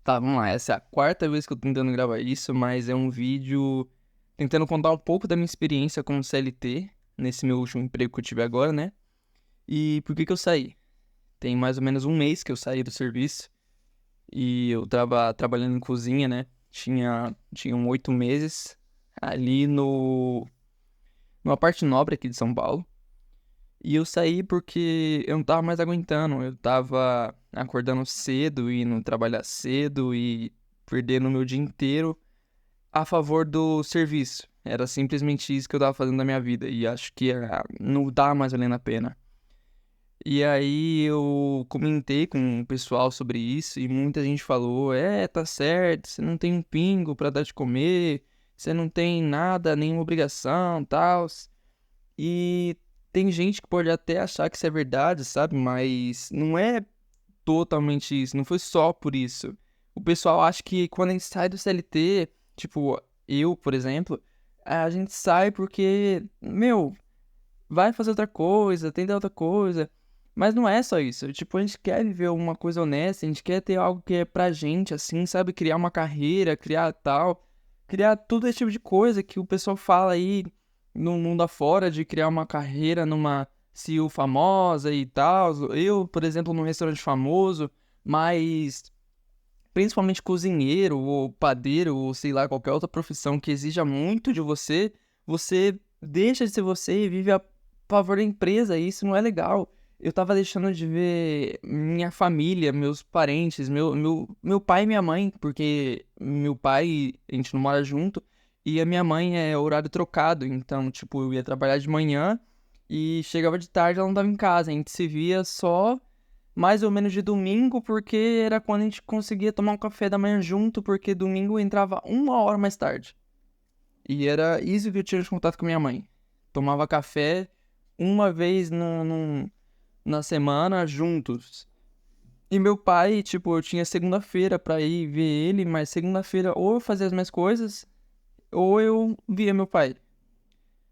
Tá, vamos lá. Essa é a quarta vez que eu tô tentando gravar isso, mas é um vídeo tentando contar um pouco da minha experiência como CLT, nesse meu último emprego que eu tive agora, né? E por que que eu saí? Tem mais ou menos um mês que eu saí do serviço e eu tava trabalhando em cozinha, né? Tinham 8 meses ali numa parte nobre aqui de São Paulo. E eu saí porque eu não tava mais aguentando. Eu tava acordando cedo, indo trabalhar cedo e perdendo o meu dia inteiro a favor do serviço. Era simplesmente isso que eu tava fazendo na minha vida. E acho que não tá mais valendo a pena. E aí eu comentei com o pessoal sobre isso e muita gente falou: tá certo, você não tem um pingo pra dar de comer, você não tem nada, nenhuma obrigação, tal. E tem gente que pode até achar que isso é verdade, sabe? Mas não é totalmente isso, não foi só por isso. O pessoal acha que quando a gente sai do CLT, tipo, eu, por exemplo, a gente sai porque, meu, vai fazer outra coisa, tenta outra coisa. Mas não é só isso. Tipo, a gente quer viver uma coisa honesta, a gente quer ter algo que é pra gente, assim, sabe? Criar uma carreira, criar tal. Criar tudo esse tipo de coisa que o pessoal fala aí no mundo afora, de criar uma carreira numa CEO famosa e tal. Eu, por exemplo, num restaurante famoso, mas principalmente cozinheiro ou padeiro ou sei lá, qualquer outra profissão que exija muito de você, você deixa de ser você e vive a favor da empresa, e isso não é legal. Eu tava deixando de ver minha família, meus parentes, meu pai e minha mãe, porque meu pai, a gente não mora junto, e a minha mãe é horário trocado, então, tipo, eu ia trabalhar de manhã e chegava de tarde, ela não tava em casa, a gente se via só mais ou menos de domingo, porque era quando a gente conseguia tomar um café da manhã junto, porque domingo entrava 1 hora mais tarde. E era isso que eu tinha de contato com minha mãe. Tomava café uma vez na semana juntos. E meu pai, tipo, eu tinha segunda-feira pra ir ver ele, mas segunda-feira ou eu fazia as minhas coisas, ou eu via meu pai.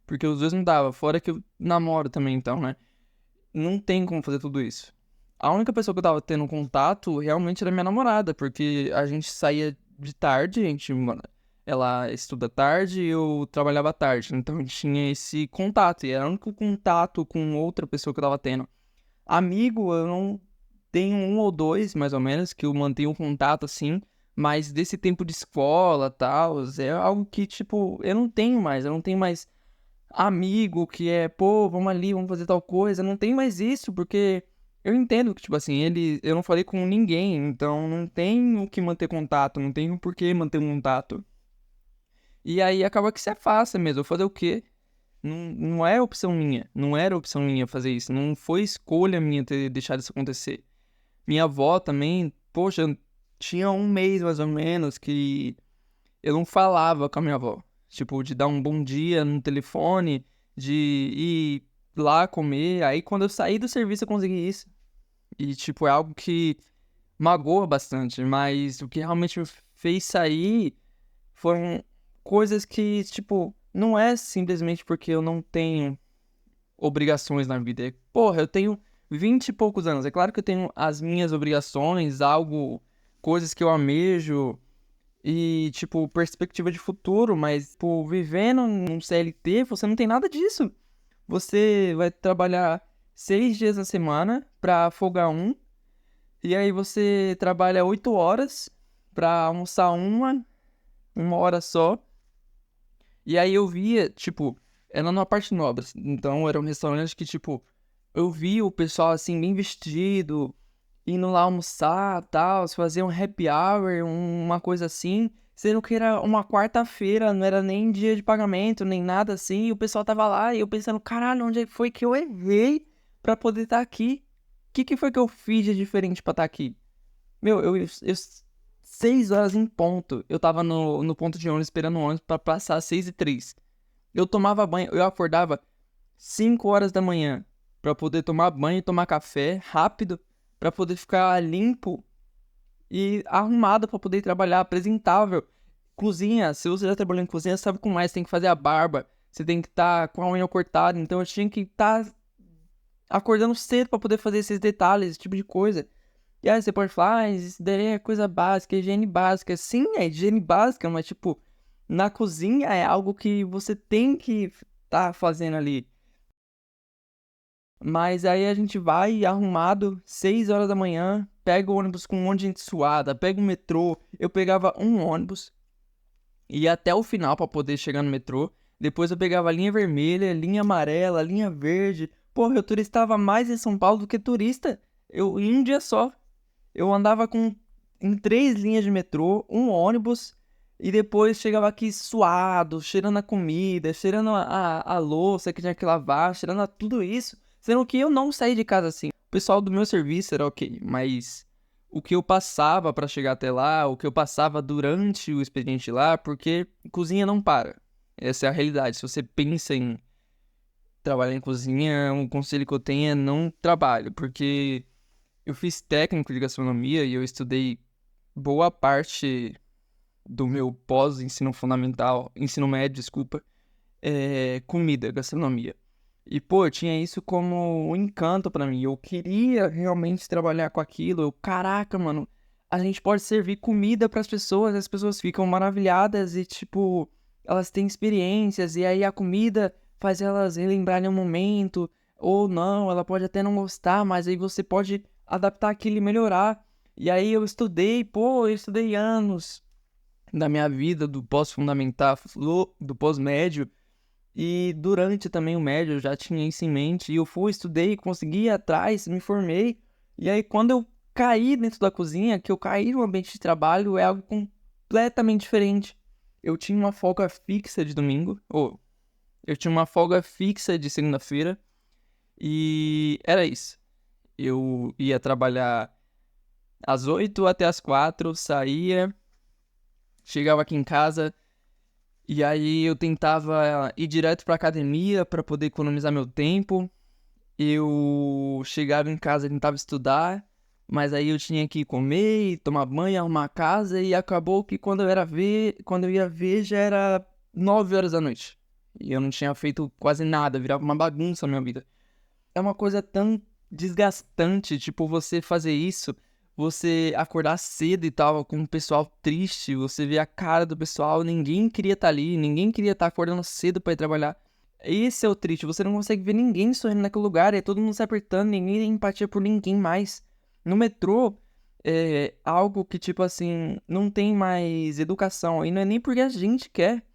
Porque os dois não dava, fora que eu namoro também, então, né? Não tem como fazer tudo isso. A única pessoa que eu tava tendo contato realmente era minha namorada, porque a gente saía de tarde, ela estuda tarde e eu trabalhava à tarde, então a gente tinha esse contato, e era o único contato com outra pessoa que eu tava tendo. Amigo, eu não tenho um ou dois, mais ou menos, que eu mantenho um contato assim, mas desse tempo de escola, tal, é algo que, tipo, eu não tenho mais amigo que é, pô, vamos ali, vamos fazer tal coisa. Não tem mais isso, porque eu entendo que, tipo assim, eu não falei com ninguém, então não tem o que manter contato, não tem o porquê manter um contato. E aí acaba que se afasta mesmo, eu fazer o quê? Não é opção minha, não era opção minha fazer isso, não foi escolha minha ter deixado isso acontecer. Minha avó também, poxa, tinha um mês mais ou menos que eu não falava com a minha avó. Tipo, de dar um bom dia no telefone, de ir lá comer. Aí quando eu saí do serviço eu consegui isso. E, tipo, é algo que magoa bastante. Mas o que realmente me fez sair foram coisas que, tipo, não é simplesmente porque eu não tenho obrigações na vida. Porra, eu tenho 20 e poucos anos. É claro que eu tenho as minhas obrigações, coisas que eu almejo e, tipo, perspectiva de futuro, mas, tipo, vivendo num CLT, você não tem nada disso. Você vai trabalhar 6 dias na semana pra folgar um, e aí você trabalha 8 horas pra almoçar uma hora só. E aí eu via, tipo, era numa parte nobre, então era um restaurante que, tipo, eu via o pessoal, assim, bem vestido, indo lá almoçar, tal, se fazer um happy hour, uma coisa assim, sendo que era uma quarta-feira, não era nem dia de pagamento, nem nada assim, e o pessoal tava lá, e eu pensando, caralho, onde foi que eu errei pra poder estar aqui? O que foi que eu fiz de diferente pra estar aqui? Meu, 6 horas em ponto, eu tava no ponto de ônibus, esperando o ônibus pra passar 6h03. Eu tomava banho, eu acordava 5 horas da manhã pra poder tomar banho e tomar café rápido, pra poder ficar limpo e arrumado pra poder trabalhar, apresentável. Cozinha, se você já trabalhou em cozinha, sabe como é, você tem que fazer a barba, você tem que estar com a unha cortada, então eu tinha que estar acordando cedo pra poder fazer esses detalhes, esse tipo de coisa. E aí você pode falar, isso daí é coisa básica, higiene básica. Sim, é higiene básica, mas tipo, na cozinha é algo que você tem que tá fazendo ali. Mas aí a gente vai arrumado, 6 horas da manhã, pega o ônibus com um monte de gente suada, pega o metrô. Eu pegava um ônibus, ia até o final pra poder chegar no metrô. Depois eu pegava a linha vermelha, linha amarela, linha verde. Porra, eu turistava mais em São Paulo do que turista. Eu em um dia só. Eu andava em 3 linhas de metrô, um ônibus, e depois chegava aqui suado, cheirando a comida, cheirando a louça que tinha que lavar, cheirando a tudo isso. Sendo que eu não saí de casa assim. O pessoal do meu serviço era ok, mas o que eu passava pra chegar até lá, o que eu passava durante o expediente lá, porque cozinha não para. Essa é a realidade. Se você pensa em trabalhar em cozinha, um conselho que eu tenho é não trabalhe, porque eu fiz técnico de gastronomia e eu estudei boa parte do meu pós-ensino fundamental, ensino médio, desculpa, comida, gastronomia. E, pô, eu tinha isso como um encanto pra mim. Eu queria realmente trabalhar com aquilo. Caraca, mano, a gente pode servir comida pras pessoas, as pessoas ficam maravilhadas e, tipo, elas têm experiências, e aí a comida faz elas relembrarem um momento, ou não, ela pode até não gostar, mas aí você pode adaptar aquilo e melhorar. E aí eu estudei, pô, eu estudei anos da minha vida, do pós-fundamental, do pós-médio, e durante também o médio eu já tinha isso em mente, e eu fui, estudei, consegui ir atrás, me formei, e aí quando eu caí dentro da cozinha, que eu caí no ambiente de trabalho, é algo completamente diferente. Eu tinha uma folga fixa de domingo, ou eu tinha uma folga fixa de segunda-feira, e era isso. Eu ia trabalhar às 8 até às 4, saía, chegava aqui em casa, e aí eu tentava ir direto pra academia pra poder economizar meu tempo. Eu chegava em casa e tentava estudar, mas aí eu tinha que comer, tomar banho, arrumar a casa, e acabou que quando eu ia ver já era 9 horas da noite. E eu não tinha feito quase nada, virava uma bagunça a minha vida. É uma coisa tão desgastante, tipo, você fazer isso, você acordar cedo e tal, com o pessoal triste, você vê a cara do pessoal, ninguém queria estar ali, ninguém queria estar acordando cedo pra ir trabalhar. Esse é o triste, você não consegue ver ninguém sorrindo naquele lugar, é todo mundo se apertando, ninguém tem empatia por ninguém mais. No metrô, é algo que, tipo assim, não tem mais educação, e não é nem porque a gente quer,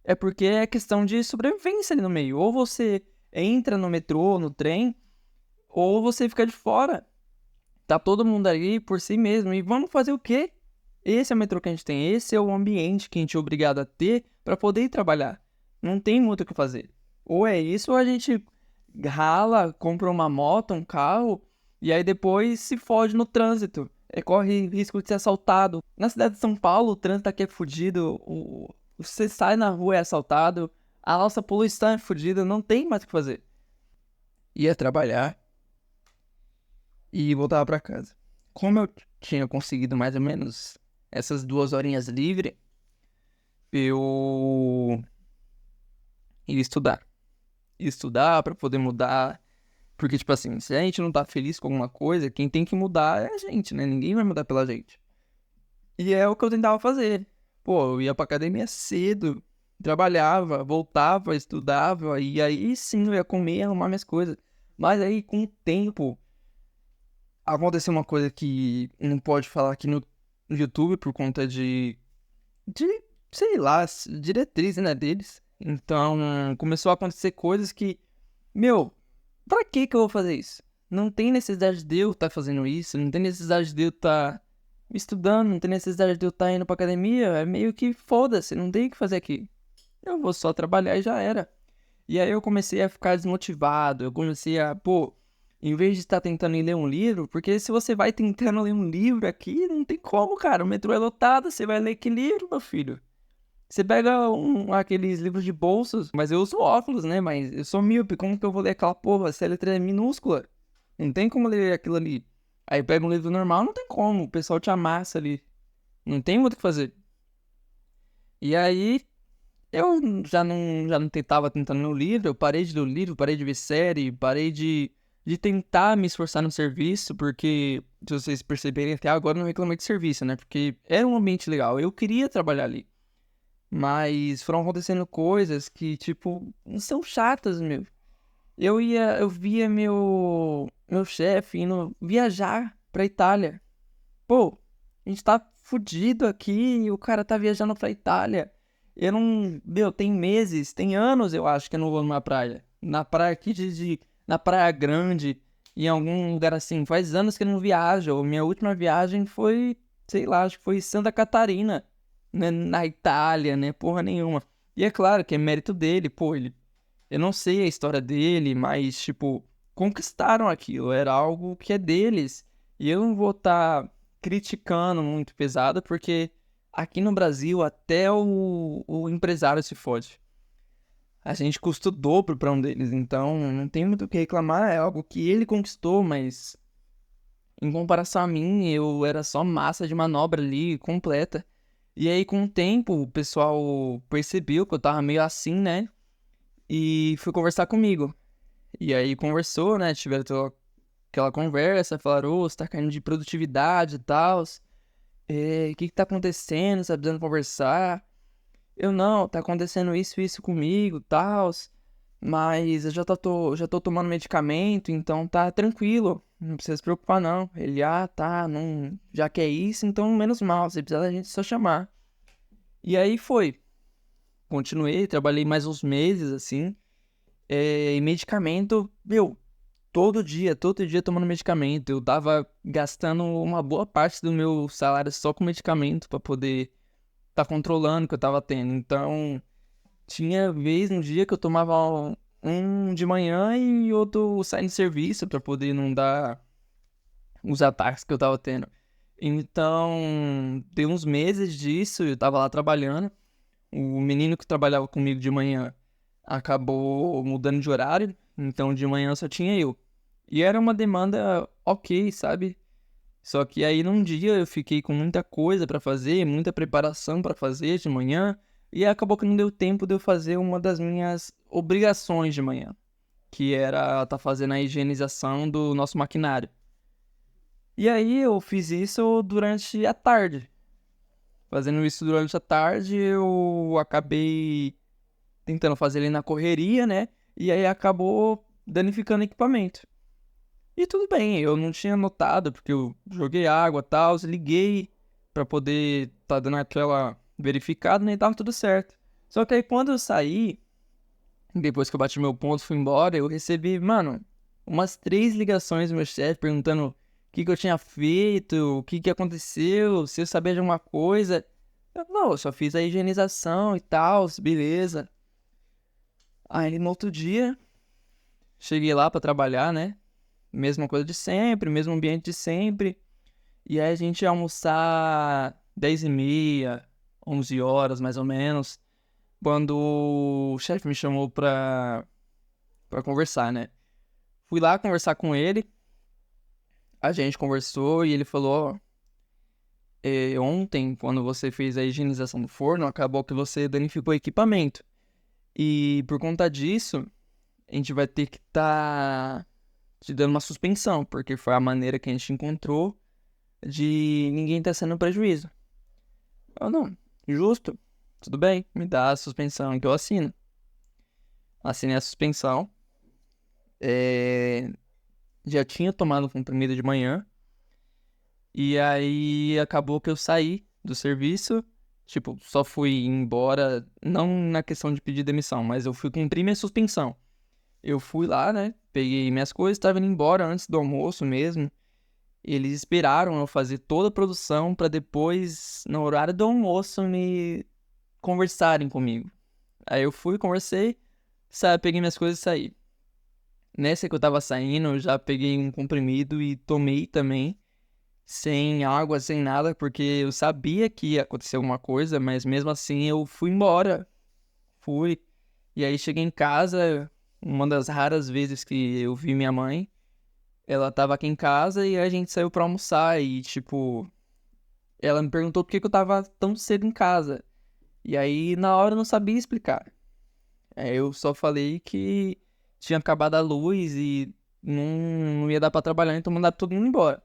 é porque é questão de sobrevivência ali no meio. Ou você entra no metrô, no trem, ou você fica de fora. Tá todo mundo ali por si mesmo. E vamos fazer o quê? Esse é o metrô que a gente tem. Esse é o ambiente que a gente é obrigado a ter pra poder ir trabalhar. Não tem muito o que fazer. Ou é isso, ou a gente rala, compra uma moto, um carro, e aí depois se fode no trânsito. Corre risco de ser assaltado. Na cidade de São Paulo, o trânsito aqui é fudido. Você sai na rua, é assaltado. A nossa poluição é fudida. Não tem mais o que fazer. Ia trabalhar e voltava pra casa. Como eu tinha conseguido mais ou menos essas 2 horinhas livre, eu ia estudar. Ia estudar pra poder mudar. Porque, tipo assim, se a gente não tá feliz com alguma coisa, quem tem que mudar é a gente, né? Ninguém vai mudar pela gente. E é o que eu tentava fazer. Pô, eu ia pra academia cedo, trabalhava, voltava, estudava, e aí sim eu ia comer, arrumar minhas coisas. Mas aí, com o tempo, aconteceu uma coisa que não pode falar aqui no YouTube por conta de, sei lá, diretriz, né, deles. Então, começou a acontecer coisas que, meu, pra que eu vou fazer isso? Não tem necessidade de eu estar fazendo isso, não tem necessidade de eu estar estudando, não tem necessidade de eu estar indo pra academia, é meio que foda-se, não tem o que fazer aqui. Eu vou só trabalhar e já era. E aí eu comecei a ficar desmotivado, eu comecei a, pô, em vez de estar tentando ir ler um livro, porque se você vai tentando ler um livro aqui, não tem como, cara, o metrô é lotado, você vai ler que livro, meu filho? Você pega aqueles livros de bolsos, mas eu uso óculos, né, mas eu sou míope, como que eu vou ler aquela porra? Essa letra é minúscula, não tem como ler aquilo ali. Aí pega um livro normal, não tem como, o pessoal te amassa ali, não tem muito o que fazer. E aí eu já não tentava tentando ler o livro, eu parei de ler o livro, parei de ver série, parei de tentar me esforçar no serviço, porque se vocês perceberem, até agora eu não reclamei de serviço, né? Porque era um ambiente legal, eu queria trabalhar ali. Mas foram acontecendo coisas que, tipo, não são chatas, meu. Eu via meu chefe indo viajar pra Itália. Pô, a gente tá fudido aqui e o cara tá viajando pra Itália. Eu não. Meu, tem meses, tem anos eu acho que eu não vou numa praia. Na praia aqui na Praia Grande, em algum lugar assim. Faz anos que eu não viajo. Minha última viagem foi, sei lá, acho que foi Santa Catarina, né, na Itália, né? Porra nenhuma. E é claro que é mérito dele, pô, eu não sei a história dele, mas, tipo, conquistaram aquilo. Era algo que é deles. E eu não vou estar criticando muito pesado, porque aqui no Brasil até o empresário se fode. A gente custa o dobro para um deles, então não tem muito o que reclamar. É algo que ele conquistou, mas em comparação a mim, eu era só massa de manobra ali, completa. E aí, com o tempo, o pessoal percebeu que eu tava meio assim, né? E foi conversar comigo. E aí conversou, né? Tiveram toda aquela conversa, falaram, ô, você tá caindo de produtividade e tal. O que que tá acontecendo? Você tá precisando conversar? Eu não, tá acontecendo isso comigo, tal. Mas eu já tô tomando medicamento, então tá tranquilo. Não precisa se preocupar, não. Ele, tá, não, já que é isso, então menos mal. Se precisar, a gente só chamar. E aí foi. Continuei, trabalhei mais uns meses, assim. E medicamento, meu, todo dia tomando medicamento. Eu tava gastando uma boa parte do meu salário só com medicamento pra poder tá controlando o que eu tava tendo. Então, tinha vez no dia que eu tomava um de manhã e outro saindo de serviço pra poder não dar os ataques que eu tava tendo. Então, deu uns meses disso, eu tava lá trabalhando. O menino que trabalhava comigo de manhã acabou mudando de horário, então de manhã só tinha eu. E era uma demanda ok, sabe? Só que aí num dia eu fiquei com muita coisa pra fazer, muita preparação pra fazer de manhã, e acabou que não deu tempo de eu fazer uma das minhas obrigações de manhã, que era tá fazendo a higienização do nosso maquinário. E aí eu fiz isso durante a tarde. Fazendo isso durante a tarde, eu acabei tentando fazer ele na correria, né? E aí acabou danificando o equipamento. E tudo bem, eu não tinha notado, porque eu joguei água e tal, liguei pra poder tá dando aquela verificada, né? E tava tudo certo. Só que aí quando eu saí, depois que eu bati meu ponto, fui embora, eu recebi, mano, umas 3 ligações do meu chefe perguntando o que eu tinha feito, o que aconteceu, se eu sabia de alguma coisa. Não, eu só fiz a higienização e tal, beleza. Aí no outro dia, cheguei lá pra trabalhar, né? Mesma coisa de sempre, mesmo ambiente de sempre. E aí a gente ia almoçar 10h30, 11 horas mais ou menos, quando o chefe me chamou pra conversar, né? Fui lá conversar com ele, a gente conversou e ele falou, ó, ontem, quando você fez a higienização do forno, acabou que você danificou o equipamento. E por conta disso, a gente vai ter que te dando uma suspensão, porque foi a maneira que a gente encontrou de ninguém tá sendo prejuízo. Eu não, justo, tudo bem, me dá a suspensão que eu assino. Assinei a suspensão, já tinha tomado o comprimido de manhã, e aí acabou que eu saí do serviço, tipo, só fui embora, não na questão de pedir demissão, mas eu fui cumprir minha suspensão. Eu fui lá, né, peguei minhas coisas, estava indo embora antes do almoço mesmo. Eles esperaram eu fazer toda a produção pra depois, no horário do almoço, me conversarem comigo. Aí eu fui, conversei, peguei minhas coisas e saí. Nessa que eu tava saindo, eu já peguei um comprimido e tomei também, sem água, sem nada, porque eu sabia que ia acontecer alguma coisa, mas mesmo assim eu fui embora. Fui. E aí cheguei em casa, uma das raras vezes que eu vi minha mãe. Ela tava aqui em casa e a gente saiu pra almoçar e, tipo, ela me perguntou por que que eu tava tão cedo em casa. E aí, na hora, eu não sabia explicar. Aí eu só falei que tinha acabado a luz e não ia dar pra trabalhar, então mandar todo mundo embora.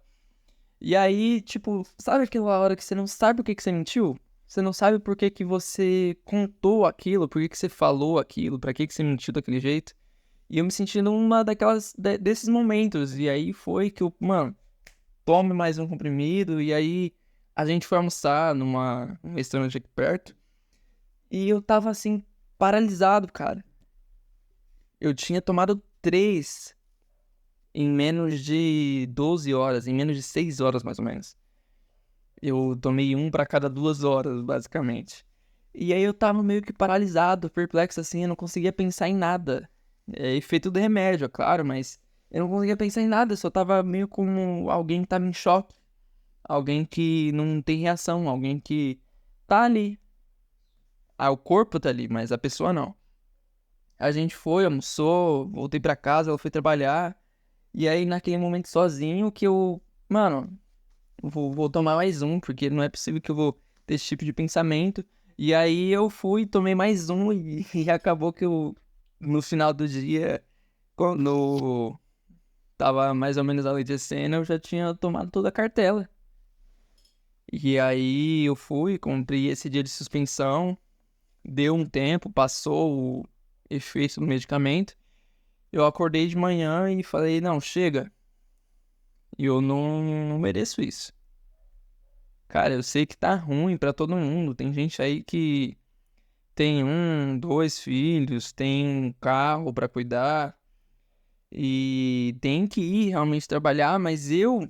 E aí, tipo, sabe aquela hora que você não sabe por que você mentiu? Você não sabe por que você contou aquilo, por que você falou aquilo, pra que você mentiu daquele jeito. E eu me senti numa desses momentos. E aí foi que eu, mano, tome mais um comprimido. E aí a gente foi almoçar num restaurante aqui perto. E eu tava assim, paralisado, cara. Eu tinha tomado 3 em menos de 12 horas, em menos de 6 horas mais ou menos. Eu tomei um pra cada 2 horas, basicamente. E aí eu tava meio que paralisado, perplexo assim, eu não conseguia pensar em nada. É efeito do remédio, é claro, mas eu não conseguia pensar em nada, eu só tava meio como alguém que tava em choque. Alguém que não tem reação, alguém que tá ali. Ah, o corpo tá ali, mas a pessoa não. A gente foi, almoçou, voltei pra casa, ela foi trabalhar. E aí, naquele momento sozinho, que eu, mano, vou tomar mais um, porque não é possível que eu vou ter esse tipo de pensamento. E aí eu fui, tomei mais um e acabou que eu, no final do dia, quando tava mais ou menos anoitecendo, eu já tinha tomado toda a cartela. E aí eu fui, cumpri esse dia de suspensão, deu um tempo, passou o efeito do medicamento. Eu acordei de manhã e falei, não, chega, eu não mereço isso. Cara, eu sei que tá ruim pra todo mundo. Tem gente aí que tem 2 filhos, tem um carro pra cuidar e tem que ir realmente trabalhar, mas eu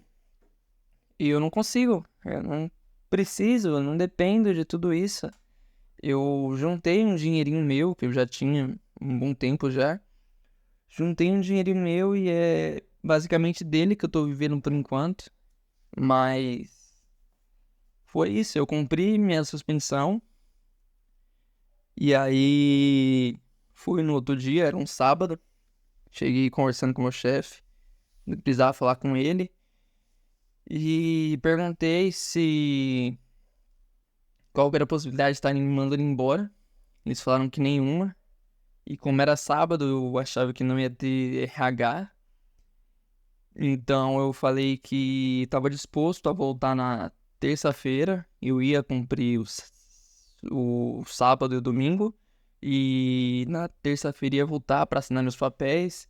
não consigo. Eu não preciso, eu não dependo de tudo isso. Eu juntei um dinheirinho meu, que eu já tinha um bom tempo já. Juntei um dinheirinho meu e é basicamente dele que eu tô vivendo por enquanto. Mas foi isso, eu cumpri minha suspensão. E aí fui no outro dia, era um sábado. Cheguei conversando com o meu chefe, precisava falar com ele. E perguntei se qual era a possibilidade de estarem me mandando embora. Eles falaram que nenhuma. E como era sábado, eu achava que não ia ter RH. Então eu falei que estava disposto a voltar na terça-feira. Eu ia cumprir o sábado e o domingo. E na terça-feira ia voltar para assinar meus papéis.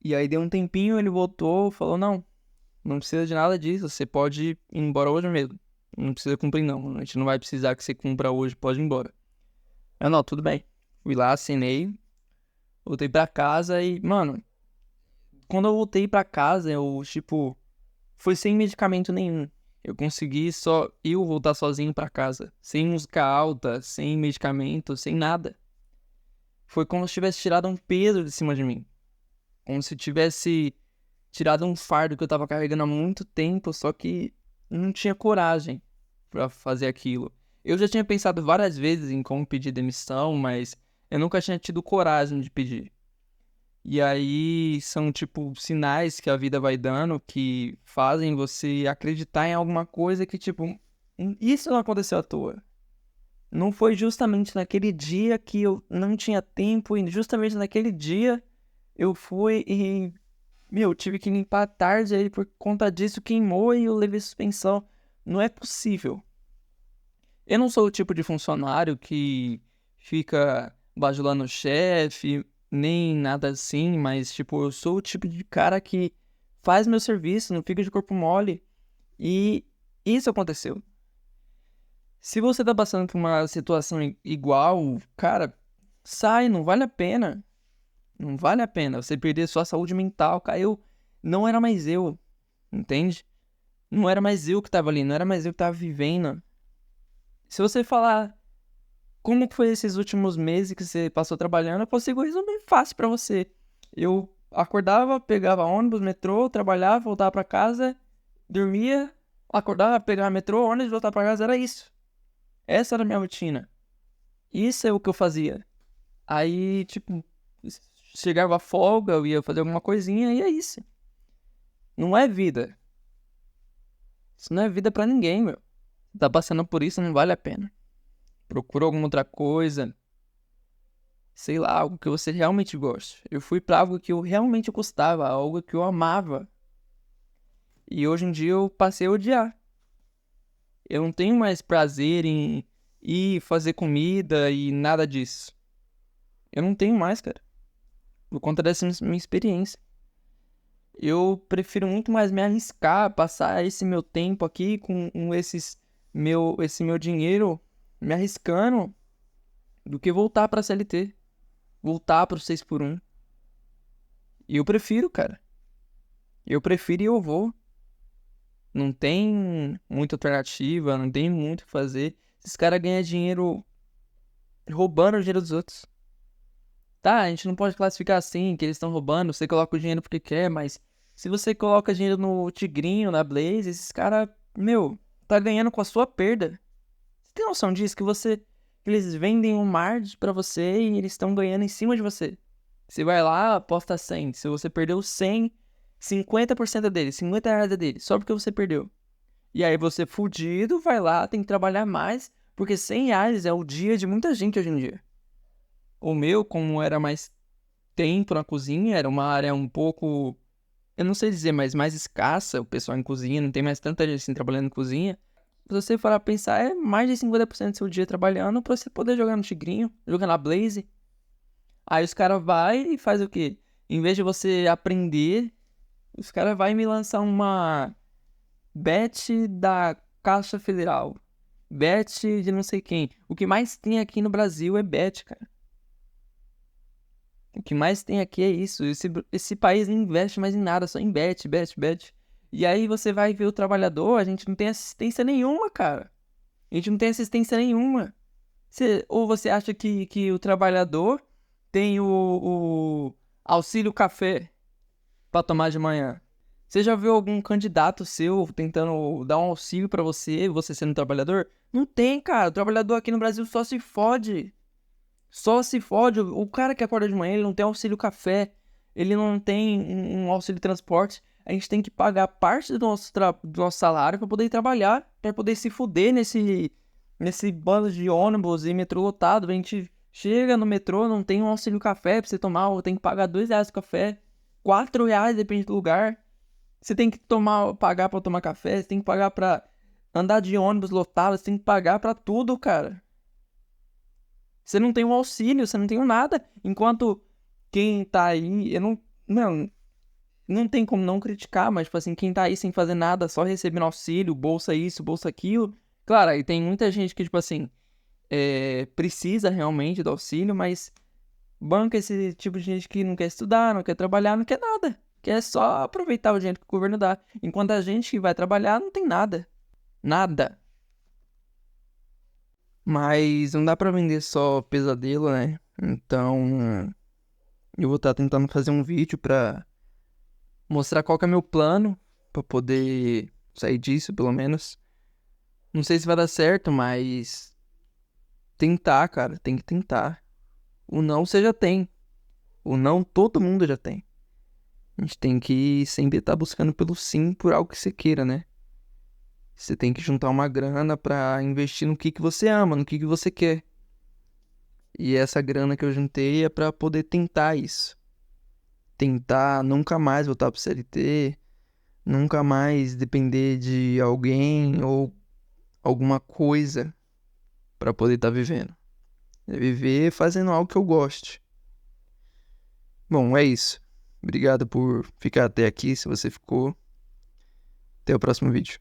E aí deu um tempinho, ele voltou, falou: Não, não precisa de nada disso, você pode ir embora hoje mesmo. Não precisa cumprir, não. A gente não vai precisar que você cumpra hoje, pode ir embora. Eu, não, tudo bem. Fui lá, assinei, voltei pra casa e, mano, quando eu voltei pra casa, eu, tipo, foi sem medicamento nenhum. Eu consegui só eu voltar sozinho pra casa, sem música alta, sem medicamento, sem nada. Foi como se tivesse tirado um peso de cima de mim. Como se tivesse tirado um fardo que eu tava carregando há muito tempo, só que não tinha coragem pra fazer aquilo. Eu já tinha pensado várias vezes em como pedir demissão, mas eu nunca tinha tido coragem de pedir. E aí são tipo sinais que a vida vai dando que fazem você acreditar em alguma coisa que tipo, isso não aconteceu à toa. Não foi justamente naquele dia que eu não tinha tempo e justamente naquele dia eu fui e tive que limpar a tarde aí por conta disso, queimou e eu levei suspensão. Não é possível. Eu não sou o tipo de funcionário que fica bajulando o chefe, nem nada assim, mas, tipo, eu sou o tipo de cara que faz meu serviço, não fica de corpo mole. E isso aconteceu. Se você tá passando por uma situação igual, cara, sai, não vale a pena. Não vale a pena você perder sua saúde mental, cara. Não era mais eu, entende? Não era mais eu que tava ali, não era mais eu que tava vivendo. Se você falar como que foi esses últimos meses que você passou trabalhando, eu consigo resumir fácil pra você. Eu acordava, pegava ônibus, metrô, trabalhava, voltava pra casa, dormia, acordava, pegava metrô, ônibus, voltava pra casa, era isso. Essa era a minha rotina. Isso é o que eu fazia. Aí, tipo, chegava a folga, eu ia fazer alguma coisinha e é isso. Não é vida. Isso não é vida pra ninguém, meu. Tá passando por isso, não vale a pena. Procura alguma outra coisa, sei lá, algo que você realmente goste. Eu fui pra algo que eu realmente gostava, algo que eu amava. E hoje em dia eu passei a odiar. Eu não tenho mais prazer em ir fazer comida e nada disso. Eu não tenho mais, cara. Por conta dessa minha experiência. Eu prefiro muito mais me arriscar, passar esse meu tempo aqui com esse meu dinheiro me arriscando do que voltar pra CLT. Voltar pro 6 por um. E eu prefiro, cara. Eu prefiro e eu vou. Não tem muita alternativa, não tem muito o que fazer. Esses caras ganham dinheiro roubando o dinheiro dos outros. Tá, a gente não pode classificar assim, que eles estão roubando, você coloca o dinheiro porque quer, mas se você coloca dinheiro no Tigrinho, na Blaze, esses caras, meu, tá ganhando com a sua perda. Você tem noção disso? Que eles vendem um mar pra você e eles estão ganhando em cima de você. Você vai lá, aposta 100. Se você perdeu 100, 50% é dele, 50 reais é dele, só porque você perdeu. E aí você fudido, vai lá, tem que trabalhar mais, porque 100 reais é o dia de muita gente hoje em dia. O meu, como era mais tempo na cozinha, era uma área um pouco, eu não sei dizer, mas mais escassa, o pessoal em cozinha, não tem mais tanta gente assim trabalhando em cozinha. Se você for a pensar, é mais de 50% do seu dia trabalhando pra você poder jogar no Tigrinho, jogar na Blaze. Aí os caras vai e faz o quê? Em vez de você aprender, os caras vai me lançar uma bet da Caixa Federal. Bet de não sei quem. O que mais tem aqui no Brasil é bet, cara. O que mais tem aqui é isso. Esse país não investe mais em nada, só em bet, bet, bet. E aí você vai ver o trabalhador, a gente não tem assistência nenhuma, cara. A gente não tem assistência nenhuma. Ou você acha que o trabalhador tem o auxílio café pra tomar de manhã? Você já viu algum candidato seu tentando dar um auxílio pra você, você sendo trabalhador? Não tem, cara. O trabalhador aqui no Brasil só se fode. Só se fode. O cara que acorda de manhã, ele não tem auxílio café, ele não tem um auxílio transporte. A gente tem que pagar parte do nosso salário pra poder ir trabalhar, pra poder se fuder nesse bando de ônibus e metrô lotado. A gente chega no metrô, não tem um auxílio café pra você tomar, ou tem que pagar 2 reais o café, 4 reais, depende do lugar. Você tem que pagar pra tomar café, você tem que pagar pra andar de ônibus lotado, você tem que pagar pra tudo, cara. Você não tem um auxílio, você não tem um nada. Enquanto quem tá aí, eu não tem como não criticar, mas, tipo assim, quem tá aí sem fazer nada, só recebendo auxílio, bolsa isso, bolsa aquilo. Claro, aí tem muita gente que, tipo assim, precisa realmente do auxílio, mas banca esse tipo de gente que não quer estudar, não quer trabalhar, não quer nada. Quer só aproveitar o dinheiro que o governo dá. Enquanto a gente que vai trabalhar não tem nada. Nada. Mas não dá pra vender só pesadelo, né? Então, eu vou estar tentando fazer um vídeo pra mostrar qual que é meu plano pra poder sair disso, pelo menos. Não sei se vai dar certo, mas tentar, cara, tem que tentar. O não você já tem. O não todo mundo já tem. A gente tem que sempre estar buscando pelo sim por algo que você queira, né? Você tem que juntar uma grana pra investir no que você ama, no que você quer. E essa grana que eu juntei é pra poder tentar isso. Tentar nunca mais voltar pro CLT, nunca mais depender de alguém ou alguma coisa pra poder estar vivendo. É viver fazendo algo que eu goste. Bom, é isso. Obrigado por ficar até aqui, se você ficou. Até o próximo vídeo.